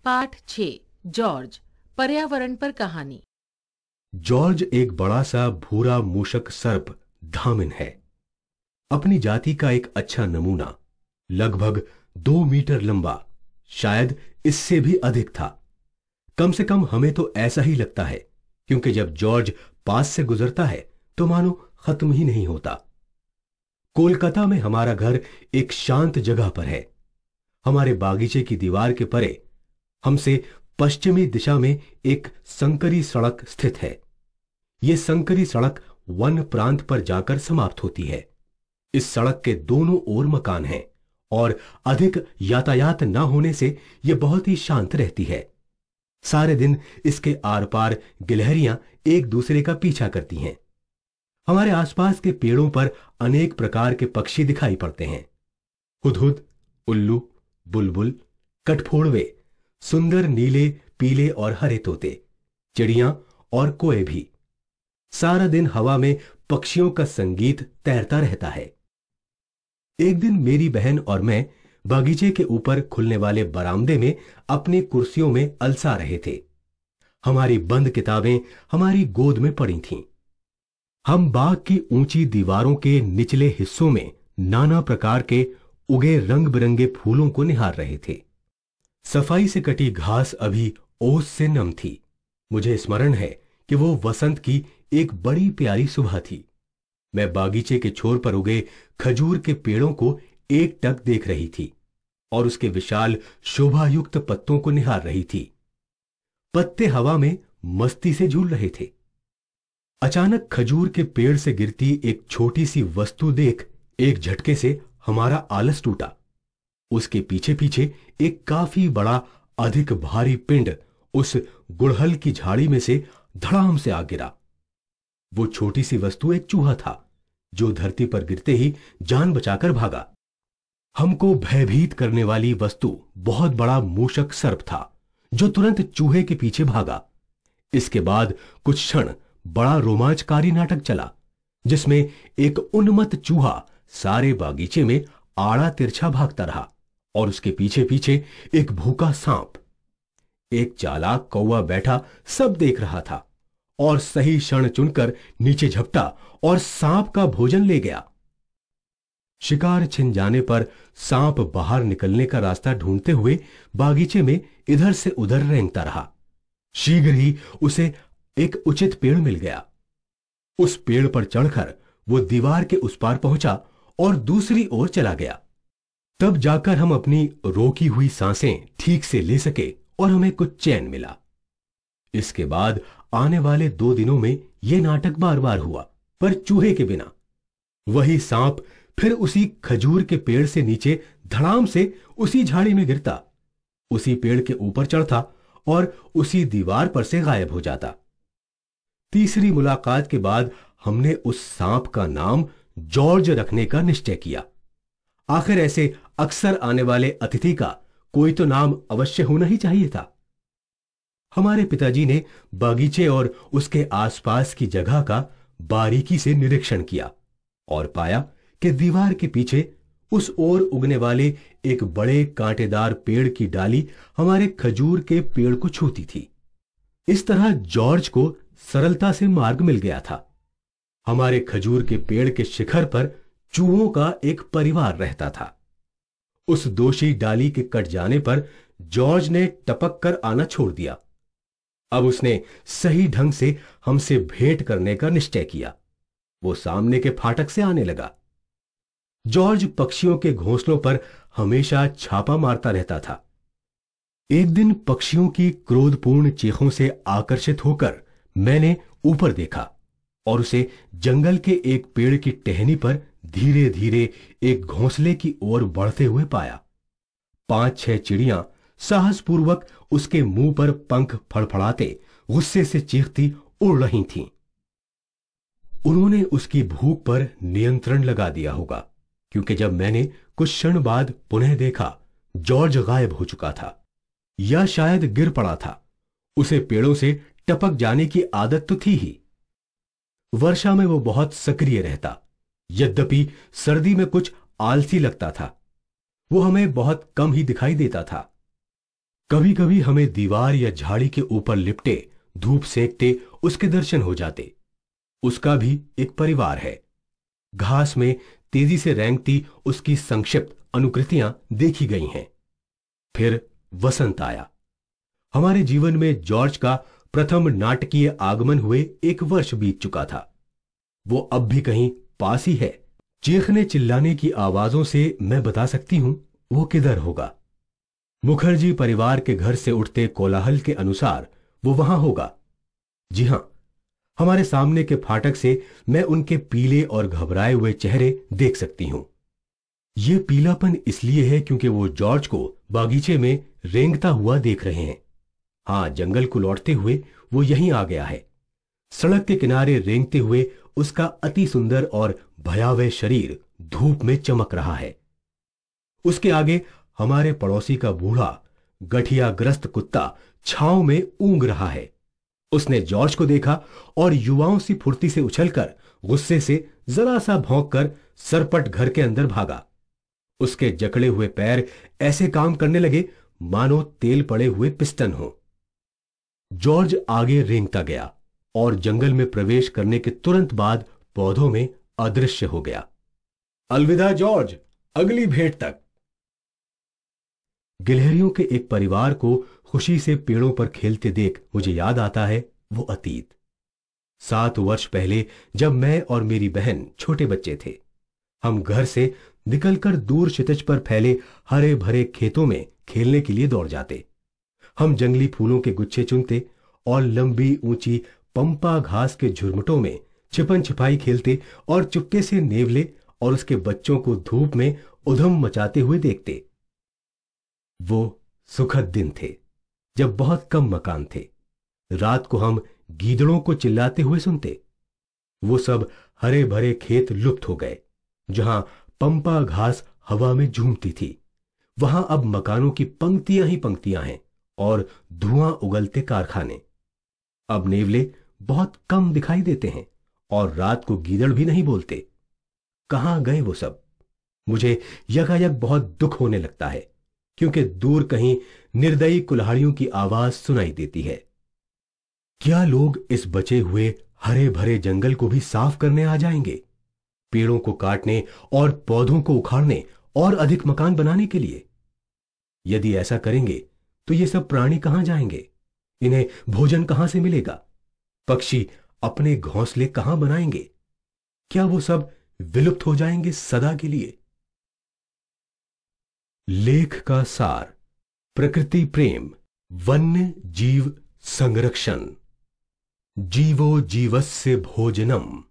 पाठ 6 जॉर्ज पर्यावरण पर कहानी। जॉर्ज एक बड़ा सा भूरा मूषक सर्प धामिन है। अपनी जाति का एक अच्छा नमूना, लगभग 2 मीटर लंबा, शायद इससे भी अधिक था। कम से कम हमें तो ऐसा ही लगता है, क्योंकि जब जॉर्ज पास से गुजरता है तो मानो खत्म ही नहीं होता। कोलकाता में हमारा घर एक शांत जगह पर है। हमारे बागीचे की दीवार के परे हमसे पश्चिमी दिशा में एक संकरी सड़क स्थित है। यह संकरी सड़क वन प्रांत पर जाकर समाप्त होती है। इस सड़क के दोनों ओर मकान हैं और अधिक यातायात न होने से यह बहुत ही शांत रहती है। सारे दिन इसके आर पार गिलहरियां एक दूसरे का पीछा करती हैं। हमारे आसपास के पेड़ों पर अनेक प्रकार के पक्षी दिखाई पड़ते हैं। हुदहुद, उल्लू, बुलबुल, कठफोड़वे, सुंदर नीले, पीले और हरे तोते, चिड़ियां और कोए भी। सारा दिन हवा में पक्षियों का संगीत तैरता रहता है। एक दिन मेरी बहन और मैं बागीचे के ऊपर खुलने वाले बरामदे में अपनी कुर्सियों में अलसा रहे थे। हमारी बंद किताबें हमारी गोद में पड़ी थीं। हम बाग की ऊंची दीवारों के निचले हिस्सों में नाना प्रकार के उगे रंग बिरंगे फूलों को निहार रहे थे। सफाई से कटी घास अभी ओस से नम थी। मुझे स्मरण है कि वो वसंत की एक बड़ी प्यारी सुबह थी। मैं बागीचे के छोर पर उगे खजूर के पेड़ों को एकटक देख रही थी और उसके विशाल शोभायुक्त पत्तों को निहार रही थी। पत्ते हवा में मस्ती से झूल रहे थे। अचानक खजूर के पेड़ से गिरती एक छोटी सी वस्तु देख एक झटके से हमारा आलस टूटा। उसके पीछे पीछे एक काफी बड़ा, अधिक भारी पिंड उस गुड़हल की झाड़ी में से धड़ाम से आ गिरा। वो छोटी सी वस्तु एक चूहा था, जो धरती पर गिरते ही जान बचाकर भागा। हमको भयभीत करने वाली वस्तु बहुत बड़ा मूषक सर्प था, जो तुरंत चूहे के पीछे भागा। इसके बाद कुछ क्षण बड़ा रोमांचकारी नाटक चला, जिसमें एक उन्मत्त चूहा सारे बागीचे में आड़ा तिरछा भागता रहा और उसके पीछे पीछे एक भूखा सांप। एक चालाक कौवा बैठा सब देख रहा था और सही क्षण चुनकर नीचे झपटा और सांप का भोजन ले गया। शिकार छिन जाने पर सांप बाहर निकलने का रास्ता ढूंढते हुए बागीचे में इधर से उधर रेंगता रहा। शीघ्र ही उसे एक उचित पेड़ मिल गया। उस पेड़ पर चढ़कर वो दीवार के उस पार पहुंचा और दूसरी ओर चला गया। तब जाकर हम अपनी रोकी हुई सांसें ठीक से ले सके और हमें कुछ चैन मिला। इसके बाद आने वाले 2 दिनों में यह नाटक बार बार हुआ, पर चूहे के बिना। वही सांप फिर उसी खजूर के पेड़ से नीचे धड़ाम से उसी झाड़ी में गिरता, उसी पेड़ के ऊपर चढ़ता और उसी दीवार पर से गायब हो जाता। तीसरी मुलाकात के बाद हमने उस सांप का नाम जॉर्ज रखने का निश्चय किया। आखिर ऐसे अक्सर आने वाले अतिथि का कोई तो नाम अवश्य होना ही चाहिए था। हमारे पिताजी ने बागीचे और उसके आसपास की जगह का बारीकी से निरीक्षण किया और पाया कि दीवार के पीछे उस ओर उगने वाले एक बड़े कांटेदार पेड़ की डाली हमारे खजूर के पेड़ को छूती थी। इस तरह जॉर्ज को सरलता से मार्ग मिल गया था। हमारे खजूर के पेड़ के शिखर पर चूहों का एक परिवार रहता था। उस दोषी डाली के कट जाने पर जॉर्ज ने टपक कर आना छोड़ दिया। अब उसने सही ढंग से हमसे भेंट करने का निश्चय किया। वो सामने के फाटक से आने लगा। जॉर्ज पक्षियों के घोंसलों पर हमेशा छापा मारता रहता था। एक दिन पक्षियों की क्रोधपूर्ण चीखों से आकर्षित होकर मैंने ऊपर देखा और उसे जंगल के एक पेड़ की टहनी पर धीरे धीरे एक घोंसले की ओर बढ़ते हुए पाया। 5-6 चिड़ियां साहसपूर्वक उसके मुंह पर पंख फड़फड़ाते गुस्से से चीखती उड़ रही थीं। उन्होंने उसकी भूख पर नियंत्रण लगा दिया होगा, क्योंकि जब मैंने कुछ क्षण बाद पुनः देखा, जॉर्ज गायब हो चुका था या शायद गिर पड़ा था। उसे पेड़ों से टपक जाने की आदत तो थी ही। वर्षा में वो बहुत सक्रिय रहता, यद्यपि सर्दी में कुछ आलसी लगता था। वो हमें बहुत कम ही दिखाई देता था। कभी कभी हमें दीवार या झाड़ी के ऊपर लिपटे धूप सेकते उसके दर्शन हो जाते। उसका भी एक परिवार है। घास में तेजी से रेंगती उसकी संक्षिप्त अनुकृतियां देखी गई हैं। फिर वसंत आया। हमारे जीवन में जॉर्ज का प्रथम नाटकीय आगमन हुए 1 वर्ष बीत चुका था। वो अब भी कहीं पास ही है। चीखने चिल्लाने की आवाजों से मैं बता सकती हूं वो किधर होगा। मुखर्जी परिवार के घर से उठते कोलाहल के अनुसार वो वहां होगा। जी हां, हमारे सामने के फाटक से मैं उनके पीले और घबराए हुए चेहरे देख सकती हूं। यह पीलापन इसलिए है क्योंकि वो जॉर्ज को बागीचे में रेंगता हुआ देख रहे हैं। हां, जंगल को लौटते हुए वो यहीं आ गया है। सड़क के किनारे रेंगते हुए उसका अति सुंदर और भयावह शरीर धूप में चमक रहा है। उसके आगे हमारे पड़ोसी का बूढ़ा गठियाग्रस्त कुत्ता छांव में ऊंघ रहा है। उसने जॉर्ज को देखा और युवाओं सी फुर्ती से उछलकर गुस्से से जरा सा भौंक कर सरपट घर के अंदर भागा। उसके जकड़े हुए पैर ऐसे काम करने लगे मानो तेल पड़े हुए पिस्टन हो। जॉर्ज आगे रेंगता गया और जंगल में प्रवेश करने के तुरंत बाद पौधों में अदृश्य हो गया। अलविदा जॉर्ज, अगली भेंट तक। गिलहरियों के एक परिवार को खुशी से पेड़ों पर खेलते देख मुझे याद आता है वो अतीत। 7 वर्ष पहले जब मैं और मेरी बहन छोटे बच्चे थे, हम घर से निकलकर दूर क्षितिज पर फैले हरे भरे खेतों में खेलने के लिए दौड़ जाते। हम जंगली फूलों के गुच्छे चुनते और लंबी ऊंची पंपा घास के झुरमुटों में छिपन छिपाई खेलते और चुपके से नेवले और उसके बच्चों को धूप में उधम मचाते हुए देखते। वो सुखद दिन थे जब बहुत कम मकान थे। रात को हम गीदड़ों को चिल्लाते हुए सुनते। वो सब हरे भरे खेत लुप्त हो गए। जहां पंपा घास हवा में झूमती थी, वहां अब मकानों की पंक्तियां ही पंक्तियां हैं और धुआं उगलते कारखाने। अब नेवले बहुत कम दिखाई देते हैं और रात को गीदड़ भी नहीं बोलते। कहां गए वो सब? मुझे यकायक बहुत दुख होने लगता है क्योंकि दूर कहीं निर्दयी कुल्हाड़ियों की आवाज सुनाई देती है। क्या लोग इस बचे हुए हरे भरे जंगल को भी साफ करने आ जाएंगे, पेड़ों को काटने और पौधों को उखाड़ने और अधिक मकान बनाने के लिए? यदि ऐसा करेंगे तो ये सब प्राणी कहां जाएंगे? इन्हें भोजन कहां से मिलेगा? पक्षी अपने घोंसले कहां बनाएंगे? क्या वो सब विलुप्त हो जाएंगे सदा के लिए? लेख का सार: प्रकृति प्रेम, वन्य जीव संरक्षण। जीवो जीवस्य भोजनम।